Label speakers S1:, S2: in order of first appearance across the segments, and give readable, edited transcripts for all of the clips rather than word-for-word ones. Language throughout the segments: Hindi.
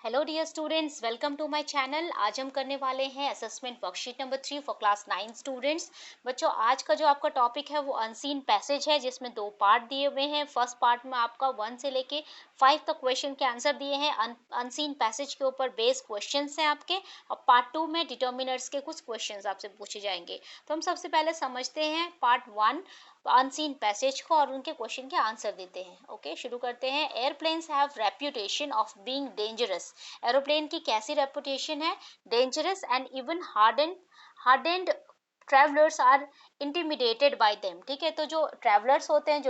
S1: Hello dear students, welcome to my channel. आज हम करने वाले हैं assessment worksheet number 3 for class 9 students. बच्चों, आज का जो आपका टॉपिक है वो अनसीन पैसेज है, जिसमें दो पार्ट दिए हुए हैं। फर्स्ट पार्ट में आपका 1 से लेके 5 तक क्वेश्चन के आंसर दिए हैं। अनसीन पैसेज के ऊपर बेस्ड क्वेश्चंस हैं आपके। और पार्ट 2 में डिटर्मिनर्स के कुछ क्वेश्चंस आपसे पूछे जाएंगे। तो हम सबसे पहले समझते हैं पार्ट 1 अनसीन पैसेज को और उनके क्वेश्चन के आंसर देते हैं। ओके, शुरू करते हैं। Airplanes have reputation of being dangerous. Aeroplane की कैसी रेपुटेशन है? Dangerous and even hardened travellers are intimidated by them. ठीक है, तो जो ट्रैवलर्स होते हैं,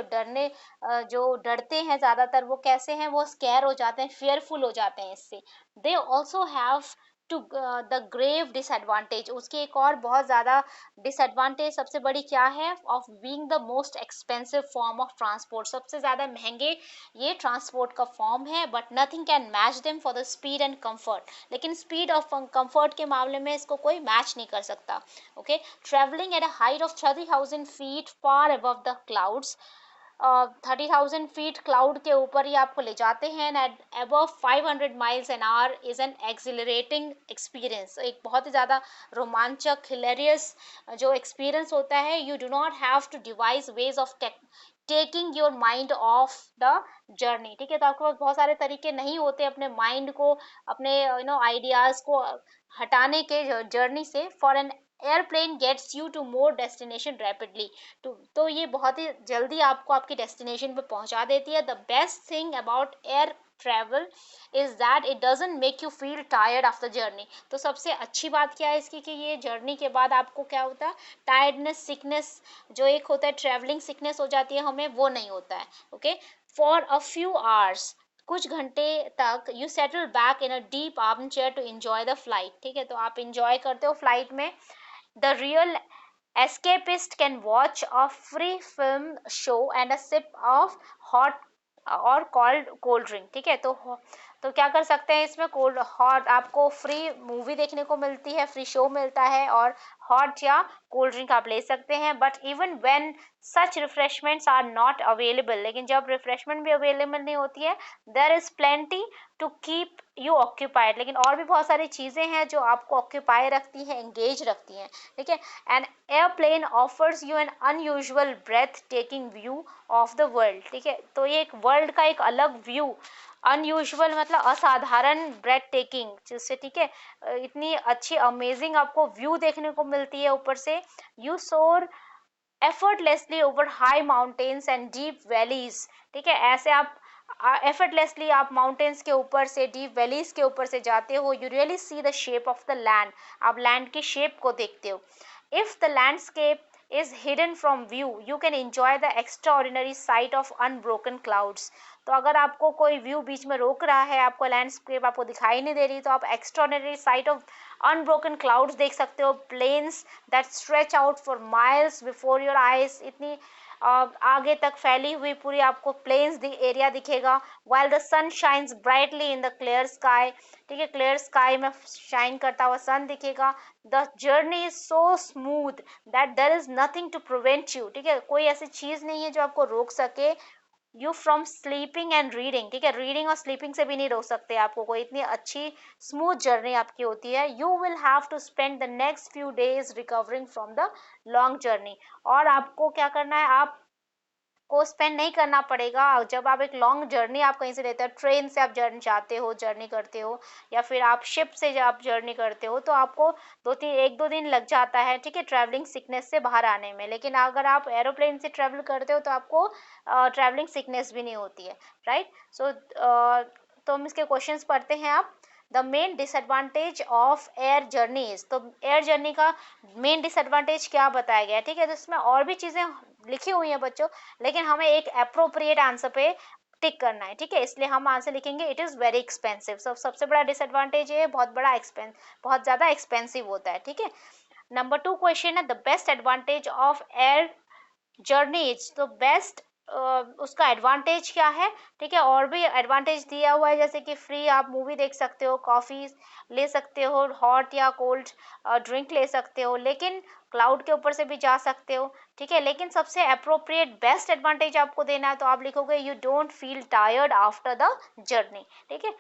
S1: जो डरते हैं ज्यादातर, वो कैसे हैं? वो स्कैर हो जाते हैं, फियरफुल हो जाते हैं इससे। They also have to the grave disadvantage. उसकी एक और बहुत ज्यादा डिसएडवांटेज सबसे बड़ी क्या है? Of being the most expensive form of transport. सबसे ज्यादा महंगे ये ट्रांसपोर्ट का फॉर्म है। But nothing can match them for the speed and comfort. लेकिन स्पीड और कंफर्ट के मामले में इसको कोई मैच नहीं कर सकता। Okay, travelling at a height of 30,000 feet far above the clouds. 30,000 feet cloud के ऊपर ही आपको ले जाते हैं। At above 500 miles an hour is an accelerating experience. एक बहुत ही ज़्यादा रोमांचक, हिलेरियस जो एक्सपीरियंस होता है। You do not have to devise ways of taking your mind off the journey. ठीक है, तो आपके पास बहुत सारे तरीके नहीं होते अपने माइंड को, अपने आइडियाज को हटाने के जर्नी से। For an airplane gets you to more destination rapidly. तो ये बहुत ही जल्दी आपको आपकी डेस्टिनेशन पे पहुंचा देती है। The best thing about air travel is that it doesn't make you feel tired after journey. तो सबसे अच्छी बात क्या है इसकी कि ये जर्नी के बाद आपको क्या होता है? टायर्डनेस, सिकनेस जो एक होता है, ट्रैवलिंग सिकनेस हो जाती है हमें, वो नहीं होता है। Okay, for a few hours, कुछ घंटे तक, you settle back in a deep arm chair to enjoy the flight. ठीक है, तो आप इंजॉय करते हो फ्लाइट में। The real escapist can watch a free film show and a sip of hot और कोल्ड ड्रिंक। ठीक है, तो क्या कर सकते हैं इसमें? कोल्ड हॉट आपको फ्री मूवी देखने को मिलती है, फ्री शो मिलता है, और हॉट या कोल्ड ड्रिंक आप ले सकते हैं। But even when such refreshments are not available, लेकिन जब रिफ्रेशमेंट भी अवेलेबल नहीं होती है, there is plenty to keep you occupied. लेकिन और भी बहुत सारी चीज़ें हैं जो आपको ऑक्यूपाई रखती हैं, एंगेज रखती हैं। ठीक है, an airplane offers you an unusual breathtaking view of the world. ठीक है, तो ये एक वर्ल्ड का एक अलग व्यू, अनयूजुअल मतलब असाधारण, ब्रेथ टेकिंग जिससे, ठीक है, इतनी अच्छी अमेजिंग आपको व्यू देखने को मिलती है ऊपर से। यू सोर effortlessly over high mountains and deep valleys। ठीक है, ऐसे आप effortlessly आप माउंटेन्स के ऊपर से, डीप वैलीज के ऊपर से जाते हो। You really see the shape of the land, आप लैंड की शेप को देखते हो। If the landscape is hidden from view, you can enjoy the extraordinary sight of unbroken clouds। तो अगर आपको कोई व्यू बीच में रोक रहा है, आपको लैंडस्केप आपको दिखाई नहीं दे रही, तो आप extraordinary sight of unbroken clouds देख सकते हो। Plains that stretch out for miles before your eyes, इतनी आगे तक फैली हुई पूरी आपको प्लेन्स एरिया दिखेगा। While the sun shines brightly in the clear sky. ठीक है, क्लियर स्काई में शाइन करता हुआ सन दिखेगा। The journey is so smooth that there is nothing to prevent you. ठीक है, कोई ऐसी चीज नहीं है जो आपको रोक सके you from sleeping and reading. ठीक है, रीडिंग और स्लीपिंग से भी नहीं रोक सकते आपको कोई, इतनी अच्छी स्मूथ जर्नी आपकी होती है। You will have to spend the next few days recovering from the long journey. और आपको क्या करना है? आप को स्पेंड नहीं करना पड़ेगा। जब आप एक लॉन्ग जर्नी आप कहीं से लेते हो, ट्रेन से आप जर्नी जाते हो, जर्नी करते हो, या फिर आप शिप से जब आप जर्नी करते हो, तो आपको 1-2 दिन लग जाता है। ठीक है, ट्रैवलिंग सिकनेस से बाहर आने में। लेकिन अगर आप एरोप्लेन से ट्रैवल करते हो तो आपको ट्रैवलिंग सिकनेस भी नहीं होती है। राइट, सो तो हम इसके क्वेश्चंस पढ़ते हैं। आप the main disadvantage of air journeys, तो एयर जर्नी का मेन डिसएडवांटेज क्या बताया गया है? ठीक है, तो इसमें और भी चीज़ें लिखी हुई हैं बच्चों, लेकिन हमें एक अप्रोप्रिएट आंसर पे टिक करना है। ठीक है, इसलिए हम आंसर लिखेंगे इट इज़ वेरी एक्सपेंसिव। सबसे बड़ा डिसएडवांटेज ये बहुत ज़्यादा एक्सपेंसिव होता है। ठीक है, नंबर 2 क्वेश्चन है the best advantage of air journeys. तो बेस्ट उसका एडवांटेज क्या है? ठीक है, और भी एडवांटेज दिया हुआ है, जैसे कि फ्री आप मूवी देख सकते हो, कॉफ़ी ले सकते हो, हॉट या कोल्ड ड्रिंक ले सकते हो, लेकिन क्लाउड के ऊपर से भी जा सकते हो। ठीक है, लेकिन सबसे अप्रोप्रिएट बेस्ट एडवांटेज आपको देना है, तो आप लिखोगे you don't feel tired after the journey. ठीक है,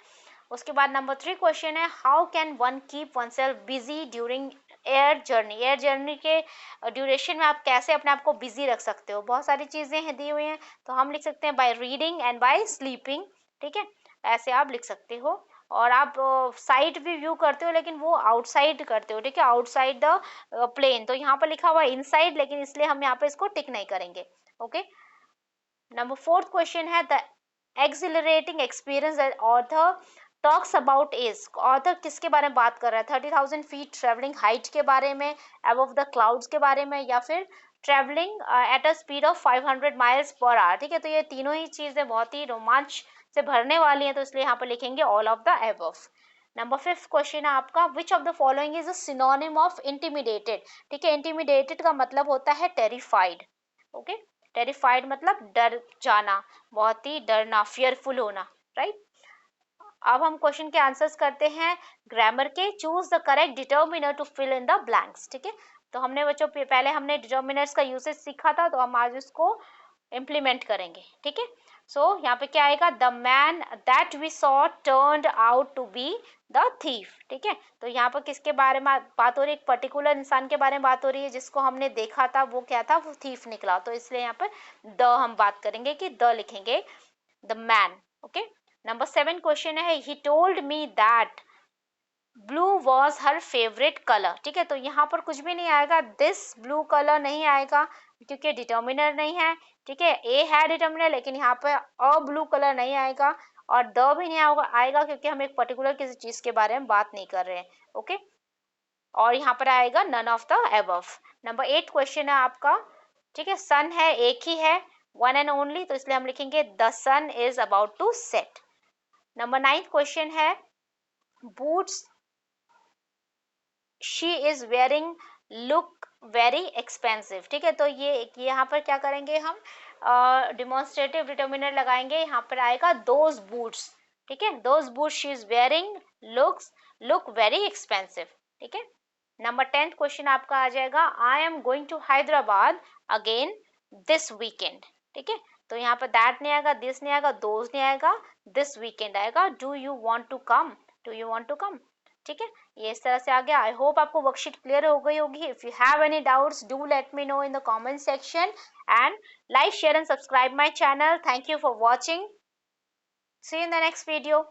S1: उसके बाद नंबर 3 क्वेश्चन है, how can one keep one self busy during air journey. Air journey के ड्यूरेशन में आप कैसे अपने आप को बिजी रख सकते हो। बहुत सारी चीज़ें हैं दी हुई हैं, तो हम लिख सकते हैं by reading and by sleeping. ठीक है, ऐसे आप लिख सकते हो। और आप साइट भी व्यू करते हो, लेकिन वो आउटसाइड करते हो। ठीक है, आउटसाइड द प्लेन। तो यहाँ पर लिखा हुआ है इनसाइड, लेकिन इसलिए हम यहाँ पे इसको टिक नहीं करेंगे। ओके, नंबर 4th क्वेश्चन है, the accelerating experience that author talks about is. Author किसके बारे में बात कर रहा है? 30,000 फीट ट्रेवलिंग हाइट के बारे में, अबव द क्लाउड्स के बारे में, या फिर travelling at a speed of 500 miles per hour. ठीक है, तो ये तीनों ही चीजें बहुत ही रोमांच से भरने वाली हैं, तो इसलिए यहाँ पर लिखेंगे all of the above. Number 5th question है आपका, which of the following is a synonym of intimidated. ठीक है, इंटिमिडेटेड का मतलब होता है टेरिफाइड। ओके, टेरिफाइड मतलब डर जाना, बहुत ही डरना, फियरफुल होना, राइट। अब हम क्वेश्चन के आंसर्स करते हैं ग्रामर के। Choose the correct determiner to fill in the blanks. ठीक है, तो हमने बच्चों पहले हमने डिटर्मिनर्स का यूसेज सीखा था, तो हम आज उसको इम्प्लीमेंट करेंगे। ठीक है, सो यहाँ पे क्या आएगा, the man that we saw turned out to be the thief. ठीक है, तो यहाँ पर किसके बारे में बात हो रही है? एक पर्टिकुलर इंसान के बारे में बात हो रही है, जिसको हमने देखा था, वो क्या था? वो थीफ निकला। तो इसलिए यहाँ पर द हम बात करेंगे कि द लिखेंगे, the man. Okay, number 7 question है, he told me that blue was her favourite colour. ठीक है, तो यहाँ पर कुछ भी नहीं आएगा, दिस ब्लू कलर नहीं आएगा क्योंकि डिटर्मिनर नहीं है। ठीक है, ए है डिटर्मिनर, लेकिन यहाँ पे अ ब्लू कलर नहीं आएगा, और द भी नहीं आएगा क्योंकि हम एक पर्टिकुलर किसी चीज के बारे में बात नहीं कर रहे हैं। ओके, और यहाँ पर आएगा none of the above. Number 8 question है आपका। ठीक है, सन है, एक ही है, वन एंड ओनली, तो इसलिए हम लिखेंगे the sun is about to set. Number 9 question है, boots she is wearing look very expensive. ठीक है, तो ये यहाँ पर क्या करेंगे हम, डिमॉन्स्ट्रेटिव डिटर्मिनर लगाएंगे। यहाँ पर आएगा दोज बूट्स। ठीक है, those boots she is wearing look very expensive. ठीक है, नंबर 10th क्वेश्चन आपका आ जाएगा, I am going to Hyderabad again this weekend. ठीक है, तो यहाँ पर दैट नहीं आएगा, दिस नहीं आएगा, दोज नहीं आएगा, दिस वीकेंड आएगा। Do you want to come, do you want to come. ठीक है, ये इस तरह से आ गया। आई होप आपको वर्कशीट क्लियर हो गई होगी। If you have any doubts, do let me know in the comment section, and like, share and subscribe my channel. Thank you for watching, see you in the next video.